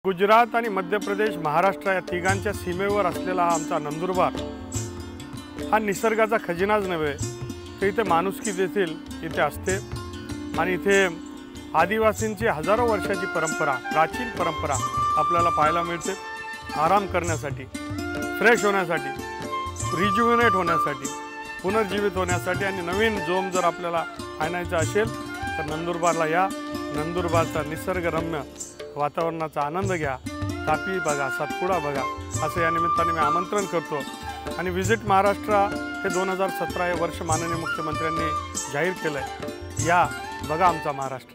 गुजरात आणि मध्य प्रदेश, महाराष्ट्र या तिघांच्या सीमेवर असलेला हा आमचा नंदुरबार हा निसर्गाचा खजिनाच नव्हे तर इथे माणुसकी देखील इथे असते। आणि इथे आदिवासींची हजारो वर्षाची परंपरा, प्राचीन परंपरा आपल्याला पाहायला मिळते। आराम करण्यासाठी, फ्रेश होण्यासाठी, रिज्युव्हिनेट होण्यासाठी, पुनर्जीवित होण्यासाठी आणि नवीन जोम जर आपल्याला आणायचा असेल तर नंदुरबारला या। नंदुरबारचा निसर्गरम्य वातावरणाचा आनंद घ्या, तापी बघा, सातपुडा बघा असं या निमित्ताने मी आमंत्रण करतो। आणि विजिट महाराष्ट्र हे 2017 हे वर्ष माननीय मुख्यमंत्र्यांनी जाहीर केलं आहे। या बघा आमचा महाराष्ट्र।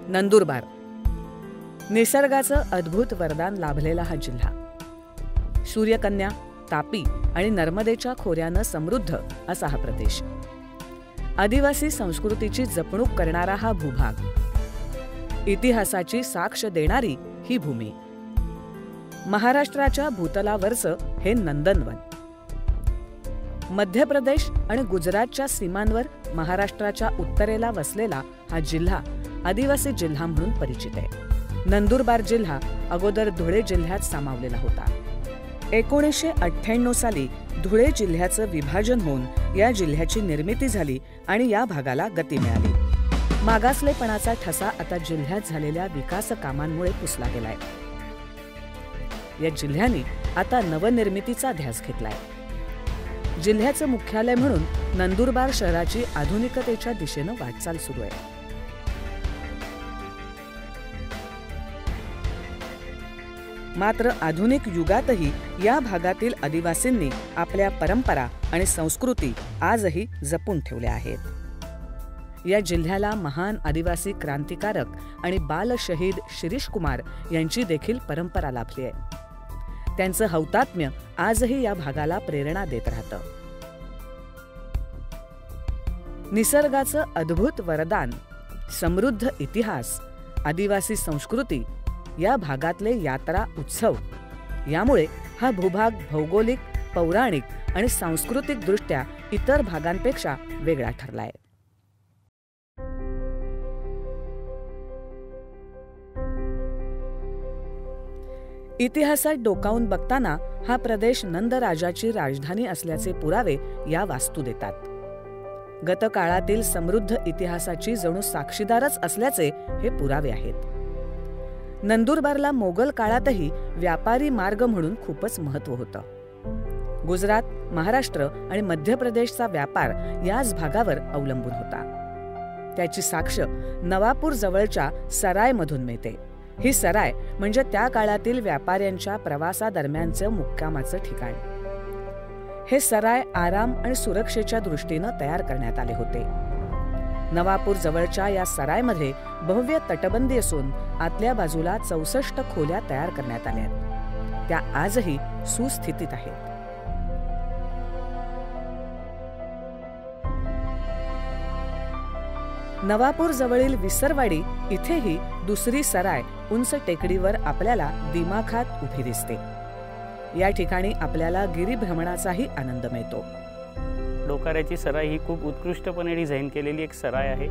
नंदुरबार निसर्गाचं अद्भुत वरदान लाभलेला हा जिल्हा सूर्यकन्या, तापी आणि नर्मदेच्या खोऱ्यानं समृद्ध असा हा प्रदेश, आदिवासी संस्कृतीची जपणूक करणारा हा भूभाग, इतिहासाची साक्ष देणारी ही भूमी, महाराष्ट्राच्या भूतलावरचं हे नंदनवन। मध्य प्रदेश आणि गुजरातच्या सीमांवर महाराष्ट्राच्या उत्तरेला वसलेला हा जिल्हा आदिवासी जिल्हा म्हणून परिचित आहे। नंदुरबार जिल्हा अगोदर धुळे जिल्ह्यात सामावलेला होता। 1998 साली धुळे जिल्ह्याचं विभाजन होऊन या जिल्ह्याची निर्मिती झाली आणि या भागाला गती मिळाली। मागासलेपणाचा ठसा आता जिल्ह्यात झालेल्या विकास कामांमुळे पुसला गेलाय। या जिल्ह्याने आता नवनिर्मितीचा ध्यास घेतलाय। जिल्ह्याचं मुख्यालय म्हणून नंदुरबार शहराची आधुनिकतेच्या दिशेनं वाटचाल सुरू आहे। मात्र आधुनिक युगातही या भागातील आदिवासींनी आपल्या परंपरा आणि संस्कृती आजही जपून ठेवल्या आहेत। या जिल्ह्याला महान आदिवासी क्रांतिकारक आणि बालशहीद शिरीष कुमार यांची देखील परंपरा लाभली आहे। त्यांचं हौतात्म्य आजही या भागाला प्रेरणा देत राहतं। निसर्गाचं अद्भुत वरदान, समृद्ध इतिहास, आदिवासी संस्कृती, या भागातले यात्रा उत्सव, यामुळे हा भूभाग भौगोलिक, पौराणिक आणि सांस्कृतिक दृष्ट्या इतर भागांपेक्षा वेगळा ठरलाय। इतिहासात डोकावून बघताना हा प्रदेश नंदराजाची राजधानी असल्याचे पुरावे या वास्तू देतात। गतकाळातील समृद्ध इतिहासाची जणू साक्षीदारच असल्याचे हे पुरावे आहेत। नंदुरबारला मोगल काळातही व्यापारी मार्ग म्हणून खूपच महत्त्व होतं। गुजरात, महाराष्ट्र आणि मध्य प्रदेशचा व्यापार याच भागावर अवलंबून होता। त्याची साक्ष नवापूर जवळच्या सरायमधून मिळते। ही सराय म्हणजे त्या काळातील व्यापाऱ्यांच्या प्रवासादरम्यानचं मुक्कामाचं ठिकाण। हे सराय आराम आणि सुरक्षेच्या दृष्टीनं तयार करण्यात आले होते। नवापूर जवळच्या या सरायमध्ये भव्य तटबंदी असून आतल्या बाजूला 64 खोल्या तयार करण्यात आल्या। त्या आजही सुस्थितीत आहेत। नवापूर जवळील विसरवाडी इथेही दुसरी सराय उंच टेकडीवर आपल्याला दिमाखात उभी दिसते। या ठिकाणी आपल्याला गिरिभ्रमणाचाही आनंद मिळतो। डोकाऱ्याची सराय ही खूप उत्कृष्टपणे डिझाईन केलेली एक सराय आहे,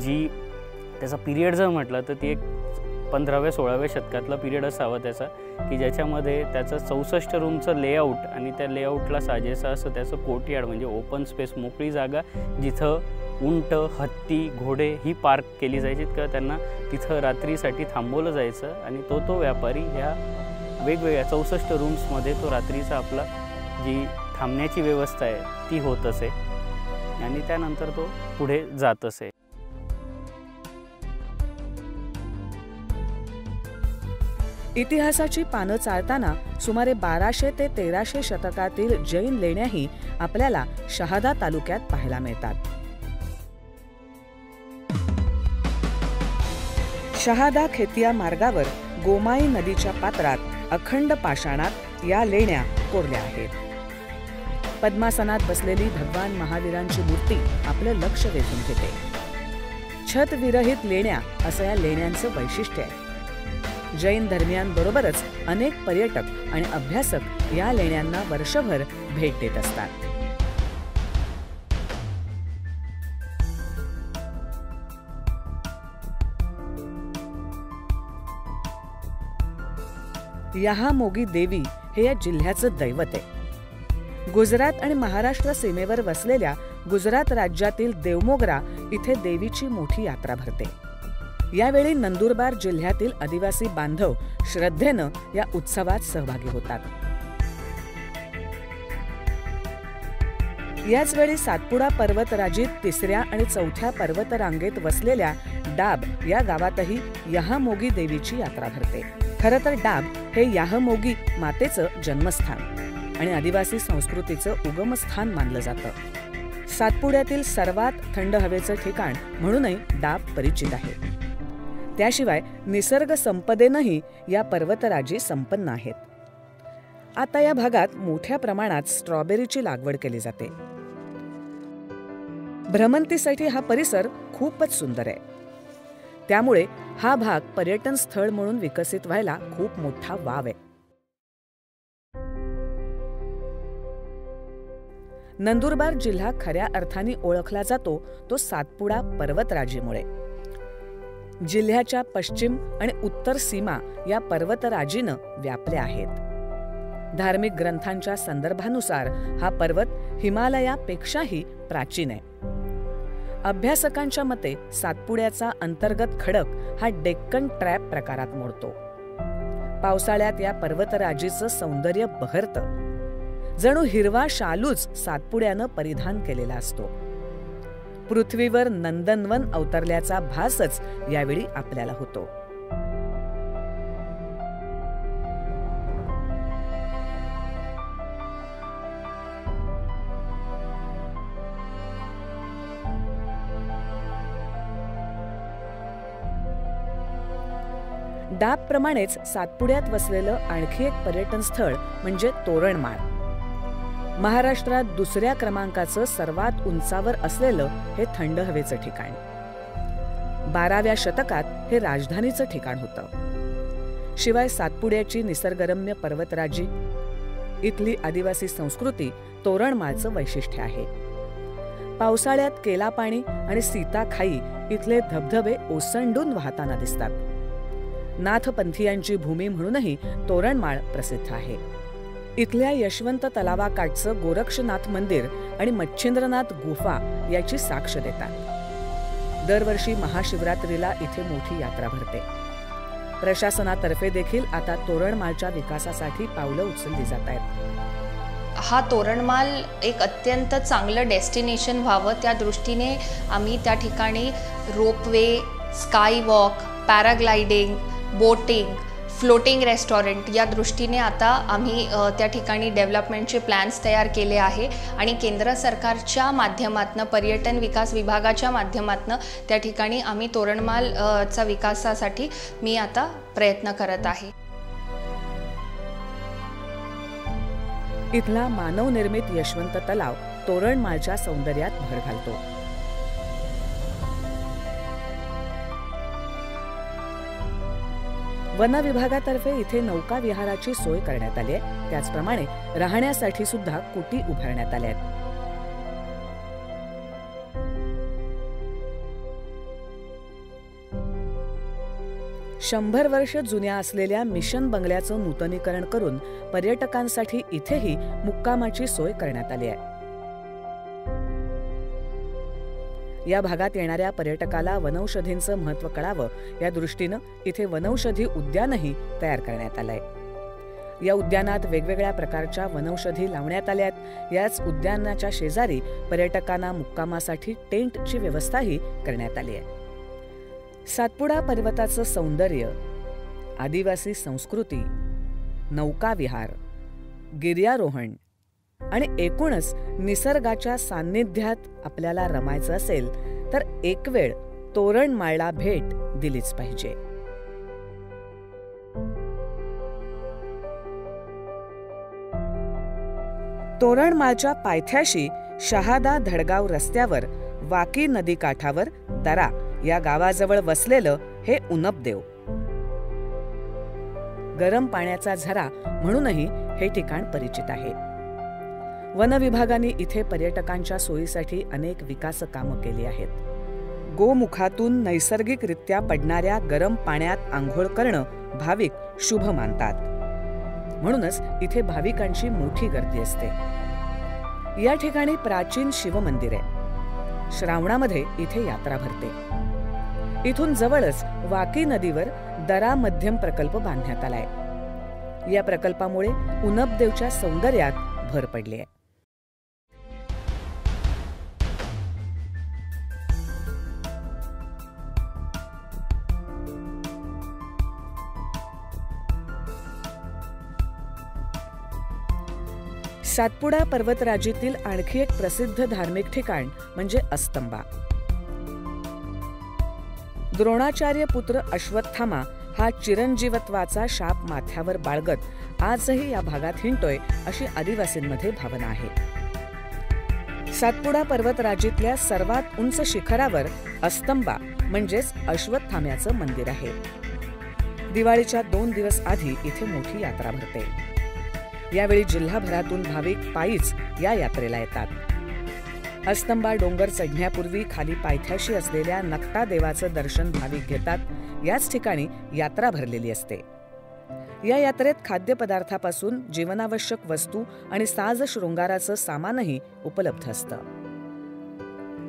जी त्याचा पिरियड जर म्हटलं तर ती एक 15व्या-16व्या शतकातला पिरियड असावा त्याचा, की ज्याच्यामध्ये त्याचं 64 रूमचं लेआउट आणि त्या लेआउटला साजेसं असं त्याचं कोर्टयार्ड म्हणजे ओपन स्पेस, मोकळी जागा, जिथं उंट, हत्ती, घोडे ही पार्क केली जायची किंवा त्यांना तिथं रात्रीसाठी थांबवलं जायचं। आणि तो व्यापारी ह्या वेगवेगळ्या 64 रूम्समध्ये तो रात्रीचा आपला जी थांबण्याची व्यवस्था आहे ती होत असे आणि त्यानंतर तो पुढे जात असे। इतिहासाची पानं चालताना सुमारे 1200 ते 1300 शतकातील जैन लेण्याही आपल्याला शहादा तालुक्यात पाहायला मिळतात। शहादा खेतिया मार्गावर गोमाई नदीच्या पात्रात अखंड पाषाणात या लेण्या कोरल्या आहेत। पद्मासनात बसलेली भगवान महावीरांची मूर्ती आपलं लक्ष वेधून घेते। छत विरहित लेण्या असं या लेण्यांचं वैशिष्ट्य आहे। जैन धर्मियांबरोबरच अनेक पर्यटक आणि अभ्यासक या लेण्यांना वर्षभर भेट देत असतात. यहामोगी देवी हे या जिल्ह्याचं दैवत आहे. गुजरात आणि महाराष्ट्र सीमेवर वसलेल्या गुजरात राज्यातील देवमोगरा इथे देवीची मोठी यात्रा भरते. यावेळी नंदुरबार जिल्ह्यातील आदिवासी बांधव श्रद्धेनं या उत्सवात सहभागी होतात. याचवेळी सातपुडा पर्वतराजीत 3ऱ्या आणि 4थ्या पर्वतरांगेत वसलेल्या डाब या गावातही यहामोगी देवीची यात्रा भरते. खरं तर डाब हे यहामोगी मातेचं जन्मस्थान आणि आदिवासी संस्कृतीचं उगमस्थान मानलं जातं. सातपुड्यातील सर्वात थंड हवेचं ठिकाण म्हणूनही डाब परिचित आहे. त्याशिवाय निसर्ग संपदेनंही या पर्वतराजी संपन्न आहेत. आता या भागात मोठ्या प्रमाणात स्ट्रॉबेरीची लागवड केली जाते. भ्रमंतीसाठी हा परिसर खूपच सुंदर आहे. त्यामुळे हा भाग पर्यटन स्थळ म्हणून विकसित व्हायला खूप मोठा वाव आहे. नंदुरबार जिल्हा खऱ्या अर्थाने ओळखला जातो तो सातपुडा पर्वतराजीमुळे. जिल्ह्याच्या पश्चिम आणि उत्तर सीमा या पर्वतराजीनं व्यापल्या आहेत. धार्मिक ग्रंथांच्या संदर्भानुसार हा पर्वत हिमालयापेक्षाही प्राचीन आहे. अभ्यासकांच्या मते सातपुड्याचा अंतर्गत खडक हा डेक्कन ट्रॅप प्रकारात मोडतो. पावसाळ्यात या पर्वतराजीचं सौंदर्य बहरतं. जणू हिरवा शालूच सातपुड्यानं परिधान केलेला असतो. पृथ्वीवर नंदनवन अवतरल्याचा भासच यावेळी आपल्याला होतो. डाबप्रमाणेच सातपुड्यात वसलेलं आणखी एक पर्यटन स्थळ म्हणजे तोरणमाळ. महाराष्ट्रात 2ऱ्या क्रमांकाचं सर्वात उंचावर असलेलं हे थंड हवेचं ठिकाण. 12व्या शतकात हे राजधानीचं ठिकाण होतं. शिवाय सातपुड्याची निसर्गरम्य पर्वतराजी, इथली आदिवासी संस्कृती तोरणमाळचं वैशिष्ट्य आहे. पावसाळ्यात केलापाणी आणि सीताखाई इथले धबधबे ओसंडून वाहताना दिसतात. नाथपंथीयांची भूमी म्हणूनही तोरणमाळ प्रसिद्ध आहे. इथल्या यशवंत तलावाकाठचं गोरक्षनाथ मंदिर आणि मच्छिंद्रनाथ गुफा याची साक्ष देतात. दरवर्षी महाशिवरात्रीला इथे मोठी यात्रा भरते. प्रशासनातर्फे देखील आता तोरणमाळच्या विकासासाठी पावलं उचलली जात आहेत. हा तोरणमाळ एक अत्यंत चांगलं डेस्टिनेशन व्हावं त्या दृष्टीने आम्ही त्या ठिकाणी ropeway, sky walk, paragliding, boating, floating restaurant या दृष्टीने आता आम्ही त्या ठिकाणी डेव्हलपमेंटचे प्लॅन्स तयार केले आहे आणि केंद्र सरकारच्या माध्यमातून पर्यटन विकास विभागाच्या माध्यमातून त्या ठिकाणी आम्ही तोरणमाळचा विकासासाठी मी आता प्रयत्न करत आहे. इथला मानवनिर्मित यशवंत तलाव तोरणमाळच्या सौंदर्यात भर घालतो. वन विभागातर्फे इथे नौका विहाराची सोय करण्यात आली आहे. त्याचप्रमाणे राहण्यासाठी सुद्धा कुटी उभारण्यात आल्या आहेत. शंभर वर्ष जुन्या असलेल्या मिशन बंगल्याचं नूतनीकरण करून पर्यटकांसाठी इथेही मुक्कामाची सोय करण्यात आली आहे. या भागात येणाऱ्या पर्यटकाला वनौषधींचं महत्त्व कळावं या दृष्टीनं इथे वनौषधी उद्यानही तयार करण्यात आलंय. या उद्यानात वेगवेगळ्या प्रकारच्या वनौषधी लावण्यात आल्यात. याच उद्यानाच्या शेजारी पर्यटकांना मुक्कामासाठी टेंटची व्यवस्थाही करण्यात आली आहे. सातपुडा पर्वताचं सौंदर्य, आदिवासी संस्कृती, नौकाविहार, गिर्यारोहण आणि एकूणच निसर्गाच्या सान्निध्यात आपल्याला रमायचं असेल तर एक वेळ तोरणमाळला भेट दिलीच पाहिजे. तोरणमाळच्या पायथ्याशी शहादा धडगाव रस्त्यावर वाकी नदीकाठावर दरा या गावाजवळ वसलेलं हे उनपदेव. गरम पाण्याचा झरा म्हणूनही हे ठिकाण परिचित आहे. वन विभागाने इथे पर्यटकांच्या सोयीसाठी अनेक विकास कामं केली आहेत. गोमुखातून नैसर्गिकरित्या पडणाऱ्या गरम पाण्यात आंघोळ करणं भाविक शुभ मानतात. म्हणूनच इथे भाविकांची मोठी गर्दी असते. या ठिकाणी प्राचीन शिवमंदिर आहे. श्रावणामध्ये इथे यात्रा भरते. इथून जवळच वाकी नदीवर दरा मध्यम प्रकल्प बांधण्यात आलाय. या प्रकल्पामुळे उनबदेवच्या सौंदर्यात भर पडली आहे. सातपुडा पर्वतराजीतील आणखी एक प्रसिद्ध धार्मिक ठिकाण म्हणजे अस्तंबा. द्रोणाचार्य पुत्र अश्वत्थामा हा चिरंजीवत्वाचा शाप माथ्यावर बाळगत आजही या भागात हिंडतोय अशी आदिवासींमध्ये भावना आहे. सातपुडा पर्वतराजीतल्या सर्वात उंच शिखरावर अस्तंबा म्हणजेच अश्वत्थाम्याचं मंदिर आहे. दिवाळीच्या 2 दिवस आधी इथे मोठी यात्रा भरते. यावेळी जिल्हाभरातून भाविक पायीच या यात्रेला येतात. अस्तंबा डोंगर चढण्यापूर्वी खाली पायथ्याशी असलेल्या नकटा देवाचं दर्शन भाविक घेतात. याच ठिकाणी यात्रा भरलेली असते. या यात्रेत खाद्यपदार्थापासून जीवनावश्यक वस्तू आणि साज शृंगाराचं सामानही उपलब्ध असतं.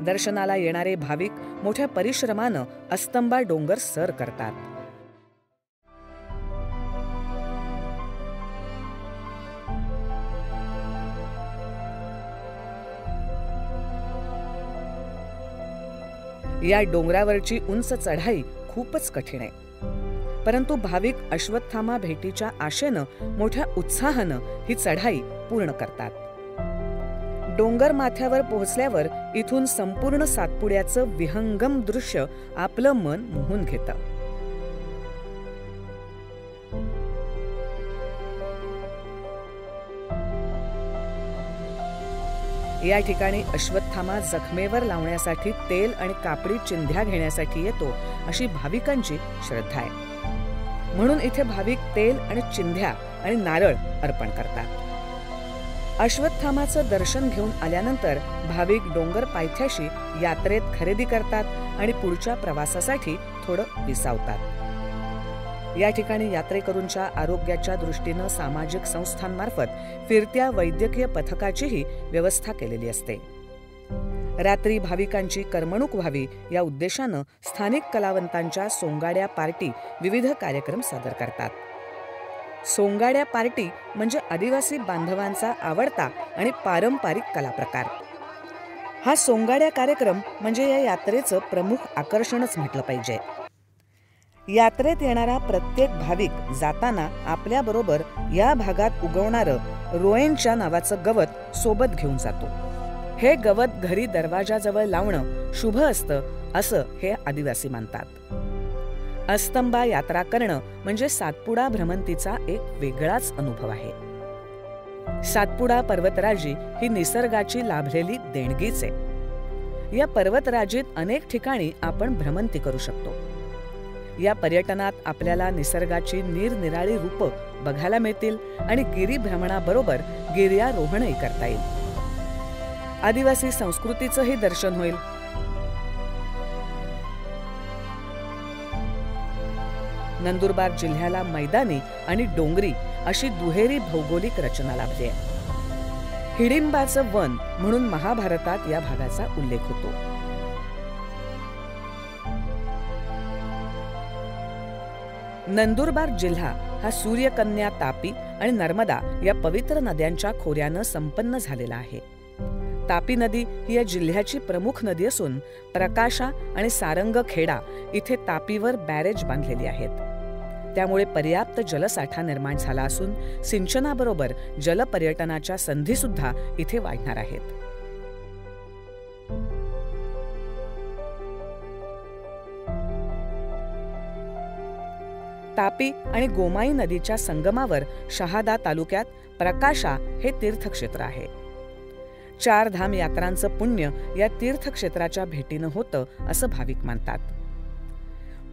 दर्शनाला येणारे भाविक मोठ्या परिश्रमानं अस्तंबा डोंगर सर करतात. या डोंगरावरची उंच चढाई खूपच कठीण आहे. परंतु भाविक अश्वत्थामा भेटीच्या आशेनं मोठ्या उत्साहानं ही चढाई पूर्ण करतात. डोंगर माथ्यावर पोहोचल्यावर इथून संपूर्ण सातपुड्याचं विहंगम दृश्य आपलं मन मोहून घेतं. या ठिकाणी अश्वत्थामा जखमेवर लावण्यासाठी तेल आणि कापडी चिंध्या घेण्यासाठी येतो अशी भाविकांची श्रद्धा आहे. म्हणून इथे भाविक तेल आणि चिंध्या आणि नारळ अर्पण करतात. अश्वत्थामाचं दर्शन घेऊन आल्यानंतर भाविक डोंगर पायथ्याशी यात्रेत खरेदी करतात आणि पुढच्या प्रवासासाठी थोडं विसावतात. या ठिकाणी यात्रेकरूंच्या आरोग्याच्या दृष्टीनं सामाजिक संस्थांमार्फत फिरत्या वैद्यकीय पथकाचीही व्यवस्था केलेली असते. रात्री भाविकांची करमणूक व्हावी या उद्देशानं स्थानिक कलावंतांच्या सोंगाड्या पार्टी विविध कार्यक्रम सादर करतात. सोंगाड्या पार्टी म्हणजे आदिवासी बांधवांचा आवडता आणि पारंपरिक कलाप्रकार. हा सोंगाड्या कार्यक्रम म्हणजे या यात्रेचं प्रमुख आकर्षणच म्हटलं पाहिजे. यात्रेत येणारा प्रत्येक भाविक जाताना आपल्याबरोबर या भागात उगवणारं रोएनच्या नावाचं गवत सोबत घेऊन जातो. हे गवत घरी दरवाजाजवळ लावणं शुभ असतं असं हे आदिवासी मानतात. अस्तंबा यात्रा करणं म्हणजे सातपुडा भ्रमंतीचा एक वेगळाच अनुभव आहे. सातपुडा पर्वतराजी ही निसर्गाची लाभलेली देणगीच आहे. या पर्वतराजीत अनेक ठिकाणी आपण भ्रमंती करू शकतो. या पर्यटनात आपल्याला निसर्गाची निरनिराळी रूपं बघायला मिळतील आणि गिरीभ्रमणाबरोबर गिर्यारोहणही करता येईल. आदिवासी संस्कृतीचंही दर्शन होईल. नंदुरबार जिल्ह्याला मैदानी आणि डोंगरी अशी दुहेरी भौगोलिक रचना लाभली आहे. हिडिंबाचं वन म्हणून महाभारतात या भागाचा उल्लेख होतो. नंदुरबार जिल्हा हा सूर्यकन्या, तापी आणि नर्मदा या पवित्र नद्यांच्या खोऱ्यानं संपन्न झालेला आहे. तापी नदी ही या जिल्ह्याची प्रमुख नदी असून प्रकाशा आणि सारंगखेडा इथे तापीवर बॅरेज बांधलेली आहेत. त्यामुळे पर्याप्त जलसाठा निर्माण झाला असून सिंचनाबरोबर जलपर्यटनाच्या संधी सुद्धा इथे वाढणार आहेत. तापी आणि गोमाई नदीच्या संगमावर शहादा तालुक्यात प्रकाशा हे तीर्थक्षेत्र आहे. 4 धाम यात्रांचं पुण्य या तीर्थक्षेत्राच्या भेटीनं होतं असं भाविक मानतात.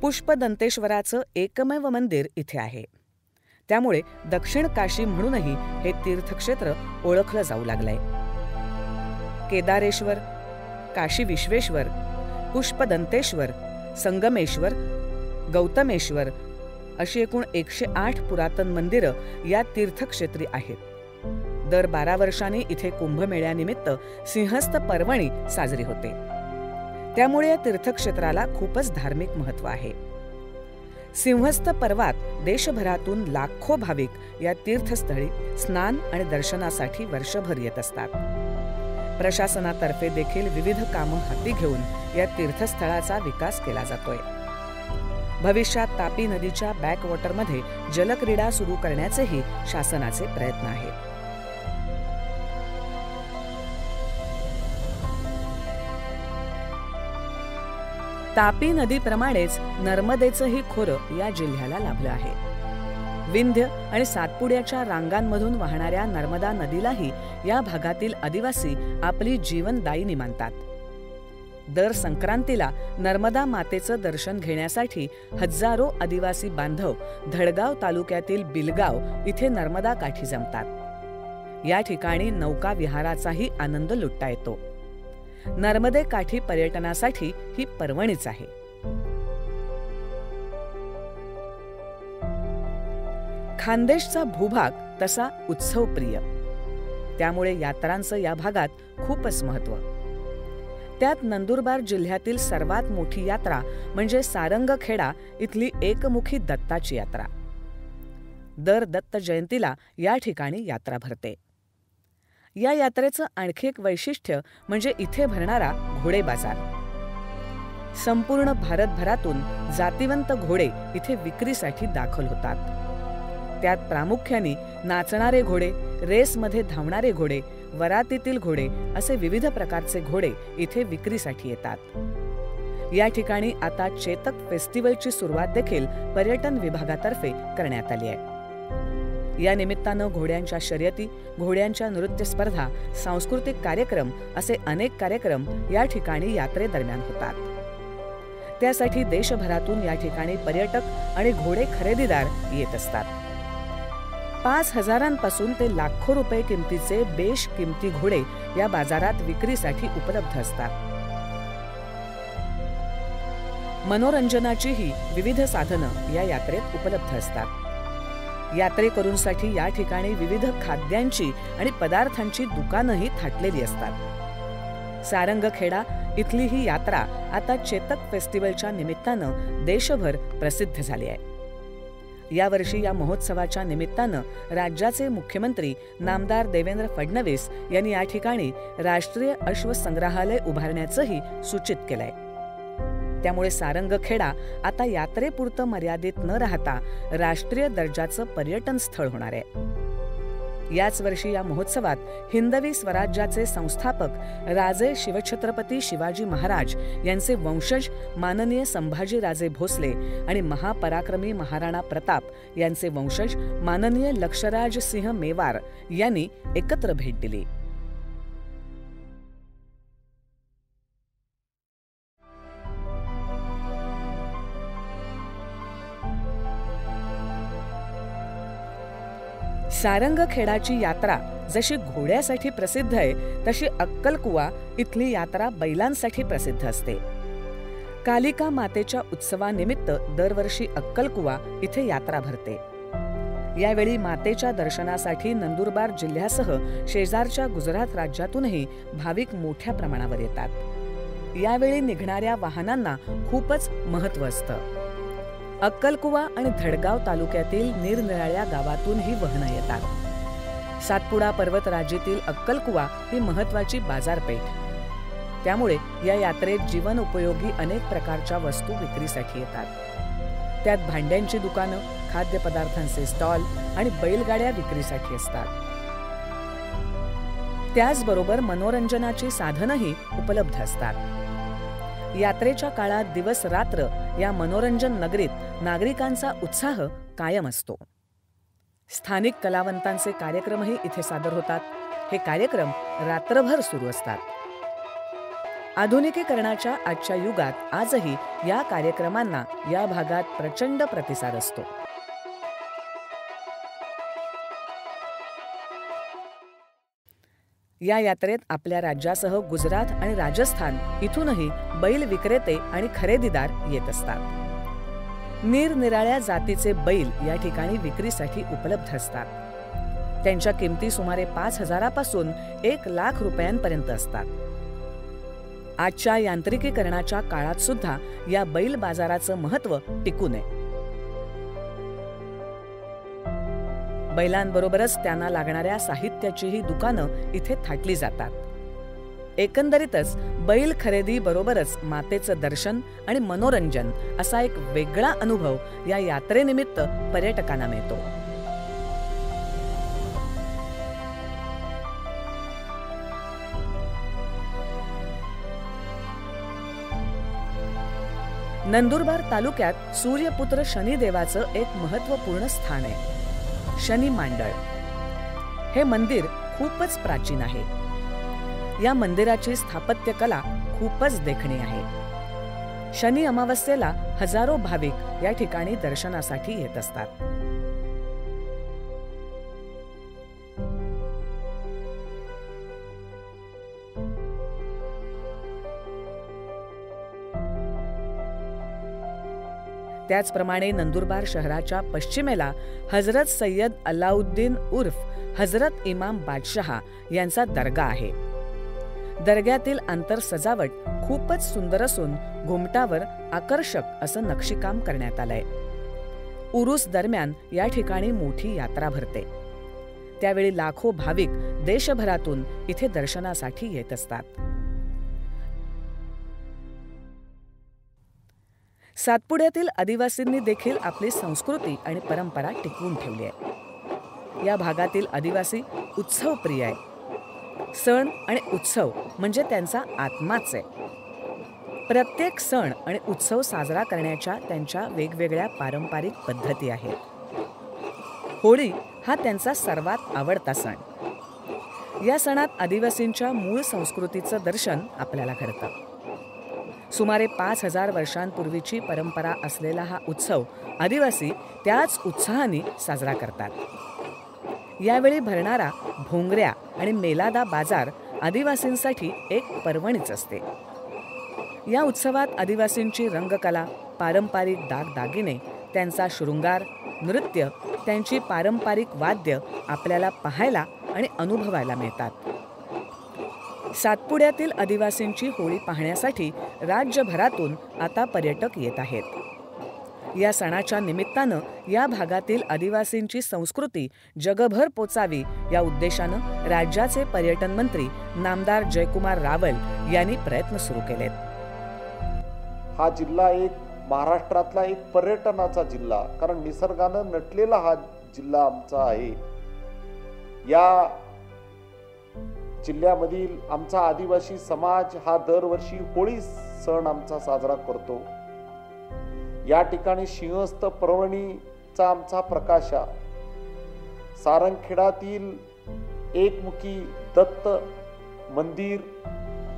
पुष्पदंतेश्वराचं एकमेव मंदिर इथे आहे. त्यामुळे दक्षिण काशी म्हणूनही हे तीर्थक्षेत्र ओळखलं जाऊ लागलंय. केदारेश्वर, काशी विश्वेश्वर, पुष्पदंतेश्वर, संगमेश्वर, गौतमेश्वर अशी एकूण 108 पुरातन मंदिरं या तीर्थक्षेत्री आहेत. दर 12 वर्षांनी इथे कुंभमेळ्यानिमित्त सिंहस्थ पर्वणी साजरी होते. त्यामुळे या तीर्थक्षेत्राला खूपच धार्मिक महत्त्व आहे. सिंहस्थ पर्वात देशभरातून लाखो भाविक या तीर्थस्थळी स्नान आणि दर्शनासाठी वर्षभर येत असतात. प्रशासनातर्फे देखील विविध कामं हाती घेऊन या तीर्थस्थळाचा विकास केला जातोय. भविष्यात तापी नदीच्या बॅकवॉटरमध्ये जलक्रीडा सुरू करण्याचेही शासनाचे प्रयत्न आहेत. तापी नदीप्रमाणेच नर्मदेचंही खोरं या जिल्ह्याला लाभलं आहे. विंध्य आणि सातपुड्याच्या रांगांमधून वाहणाऱ्या नर्मदा नदीलाही या भागातील आदिवासी आपली जीवनदायिनी मानतात. दर संक्रांतीला नर्मदा मातेचं दर्शन घेण्यासाठी हजारो आदिवासी बांधव धडगाव तालुक्यातील बिलगाव इथे नर्मदा काठी जमतात. या ठिकाणी नौका विहाराचाही आनंद लुटता येतो. नर्मदे काठी पर्यटनासाठी ही पर्वणीच आहे. खानदेशचा भूभाग तसा उत्सवप्रिय, त्यामुळे यात्रांचं या भागात खूपच महत्त्व. त्यात नंदुरबार जिल्ह्यातील सर्वात मोठी यात्रा म्हणजे सारंगखेडा इथली एकमुखी दत्ताची यात्रा. दर दत्त जयंतीला या ठिकाणी यात्रा भरते. या यात्रेचं आणखी एक वैशिष्ट्य म्हणजे इथे भरणारा घोडे बाजार. संपूर्ण भारतभरातून जातिवंत घोडे इथे विक्रीसाठी दाखल होतात. त्यात प्रामुख्याने नाचणारे घोडे, रेसमध्ये धावणारे घोडे, वरातीतील घोडे असे विविध प्रकारचे घोडे इथे विक्रीसाठी येतात. या ठिकाणी आता चेतक फेस्टिवलची सुरुवात देखील पर्यटन विभागातर्फे करण्यात आली आहे. या निमित्तानं घोड्यांच्या शर्यती, घोड्यांच्या नृत्य स्पर्धा, सांस्कृतिक कार्यक्रम असे अनेक कार्यक्रम या ठिकाणी यात्रेदरम्यान होतात. त्यासाठी देशभरातून या ठिकाणी पर्यटक आणि घोडे खरेदीदार येत असतात. 5,000पासून ते लाखो रुपये किमतीचे बेश किमती घोडे या बाजारात विक्रीसाठी उपलब्ध असतात. मनोरंजनाचीही विविध साधनं या यात्रेत उपलब्ध असतात. यात्रेकरूंसाठी या ठिकाणी विविध खाद्यांची आणि पदार्थांची दुकानंही थाटलेली असतात. सारंगखेडा इथली ही यात्रा आता चेतक फेस्टिवलच्या निमित्तानं देशभर प्रसिद्ध झाली आहे. यावर्षी या महोत्सवाच्या निमित्तानं राज्याचे मुख्यमंत्री नामदार देवेंद्र फडणवीस यांनी या ठिकाणी राष्ट्रीय अश्व संग्रहालय उभारण्याचंही सूचित केलंय. त्यामुळे सारंगखेडा आता यात्रेपुरतं मर्यादित न राहता राष्ट्रीय दर्जाचं पर्यटन स्थळ होणार आहे. याच वर्षी या महोत्सवात हिंदवी स्वराज्याचे संस्थापक राजे शिवछत्रपती शिवाजी महाराज यांचे वंशज माननीय संभाजीराजे भोसले आणि महापराक्रमी महाराणा प्रताप यांचे वंशज माननीय लक्षराज सिंह मेवार यांनी एकत्र भेट दिली. सारंगखेडाची यात्रा जशी घोड्यासाठी प्रसिद्ध आहे तशी अक्कलकुवा इथली यात्रा बैलांसाठी प्रसिद्ध असते. कालिका मातेच्या उत्सवानिमित्त दरवर्षी अक्कलकुवा इथे यात्रा भरते. यावेळी मातेच्या दर्शनासाठी नंदुरबार जिल्ह्यासह शेजारच्या गुजरात राज्यातूनही भाविक मोठ्या प्रमाणावर येतात. यावेळी निघणाऱ्या वाहनांना खूपच महत्त्व असतं. अक्कलकुवा आणि धडगाव तालुक्यातील निरनिराळ्या गावातून ही वाहनं येतात. सातपुडा पर्वतराजीतील अक्कलकुवा ही महत्त्वाची बाजारपेठ. त्यामुळे या यात्रेत जीवन उपयोगी अनेक प्रकारच्या वस्तू विक्रीसाठी येतात. त्यात भांड्यांची दुकानं, खाद्यपदार्थांचे स्टॉल आणि बैलगाड्या विक्रीसाठी असतात. त्याचबरोबर मनोरंजनाची साधनंही उपलब्ध असतात. यात्रेच्या काळात दिवस रात्र या मनोरंजन नगरीत नागरिकांचा उत्साह कायम असतो. स्थानिक कलावंतांचे कार्यक्रमही इथे सादर होतात. हे कार्यक्रम रात्रभर सुरू असतात. आधुनिकीकरणाच्या आजच्या युगात आजही या कार्यक्रमांना या भागात प्रचंड प्रतिसाद असतो. या यात्रेत आपल्या राज्यासह गुजरात आणि राजस्थान इथूनही बैल विक्रेते आणि खरेदीदार येत असतात. निरनिराळ्या जातीचे बैल या ठिकाणी विक्रीसाठी उपलब्ध असतात. त्यांच्या किमती सुमारे 5,000 पासून 1,00,000 रुपयांपर्यंत असतात. आजच्या यांत्रिकीकरणाच्या काळात सुद्धा या बैल बाजाराचं महत्त्व टिकून आहे. बैलांबरोबरच त्यांना लागणाऱ्या साहित्याचीही दुकानं इथे थाटली जातात. एकंदरीतच बैल खरेदी बरोबरच मातेचं दर्शन आणि मनोरंजन असा एक वेगळा अनुभव या यात्रेनिमित्त पर्यटकांना मिळतो. नंदुरबार तालुक्यात सूर्यपुत्र शनिदेवाचं एक महत्त्वपूर्ण स्थान आहे, शनी मांडळ. हे मंदिर खूपच प्राचीन आहे. या मंदिराची स्थापत्यकला खूपच देखणी आहे. शनी अमावस्येला हजारो भाविक या ठिकाणी दर्शनासाठी येत असतात. त्याचप्रमाणे नंदुरबार शहराच्या पश्चिमेला हजरत सय्यद अलाउद्दीन उर्फ हजरत इमाम बादशहा यांचा दर्गा आहे. दर्ग्यातील आंतर सजावट खूपच सुंदर असून घुमटावर आकर्षक असं नक्षीकाम करण्यात आलंय. उरूस दरम्यान या ठिकाणी मोठी यात्रा भरते. त्यावेळी लाखो भाविक देशभरातून इथे दर्शनासाठी येत असतात. सातपुड्यातील आदिवासींनी देखील आपली संस्कृती आणि परंपरा टिकवून ठेवली आहे. या भागातील आदिवासी उत्सवप्रिय आहे. सण आणि उत्सव म्हणजे त्यांचा आत्माच आहे. प्रत्येक सण आणि उत्सव साजरा करण्याच्या त्यांच्या वेगवेगळ्या पारंपरिक पद्धती आहेत. होळी हा त्यांचा सर्वात आवडता सण. या सणात आदिवासींच्या मूळ संस्कृतीचं दर्शन आपल्याला घडतं. सुमारे 5,000 वर्षांपूर्वीची परंपरा असलेला हा उत्सव आदिवासी त्याच उत्साहाने साजरा करतात. यावेळी भरणारा भोंगऱ्या आणि मेलादा बाजार आदिवासींसाठी एक पर्वणीच असते. या उत्सवात आदिवासींची रंगकला, पारंपरिक दागदागिने, त्यांचा शृंगार, नृत्य, त्यांची पारंपरिक वाद्य आपल्याला पाहायला आणि अनुभवायला मिळतात. सातपुड्यातील आदिवासींची होळी पाहण्यासाठी राज्यभरातून आता पर्यटक येत आहेत. या सणाच्या निमित्तानं या भागातील आदिवासींची संस्कृती जगभर पोचावी या उद्देशानं राज्याचे पर्यटन मंत्री नामदार जयकुमार रावल यांनी प्रयत्न सुरू केलेत. हा जिल्हा एक महाराष्ट्रातला एक पर्यटनाचा जिल्हा, कारण निसर्गानं नटलेला हा जिल्हा आमचा आहे. या जिल्ह्यामधील आमचा आदिवासी समाज हा दरवर्षी होळी सण आमचा साजरा करतो. या ठिकाणी सिंहस्थ पर्वणीचा आमचा प्रकाशा, सारंगखेडातील एकमुखी दत्त मंदिर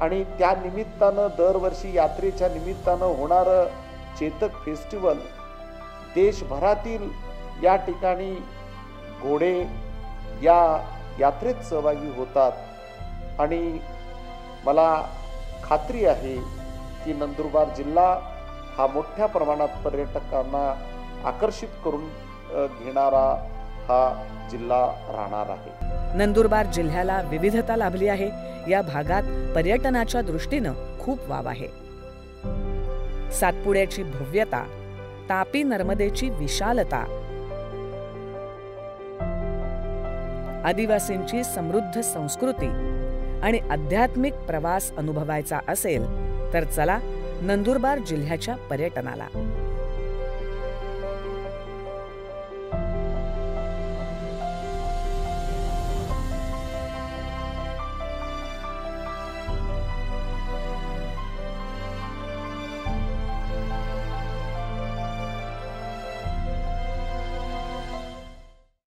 आणि त्या निमित्तानं दरवर्षी यात्रेच्या निमित्तानं होणारं चेतक फेस्टिवल, देशभरातील या ठिकाणी घोडे या यात्रेत सहभागी होतात. आणि मला खात्री आहे की नंदुरबार जिल्हा हा मोठ्या प्रमाणात पर्यटकांना आकर्षित करून घेणारा हा जिल्हा राहणार आहे. नंदुरबार जिल्ह्याला विविधता लाभली आहे. या भागात पर्यटनाच्या दृष्टीनं खूप वाव आहे. सातपुड्याची भव्यता, तापी नर्मदेची विशालता, आदिवासींची समृद्ध संस्कृती आणि आध्यात्मिक प्रवास अनुभवायचा असेल तर चला नंदुरबार जिल्ह्याच्या पर्यटनाला.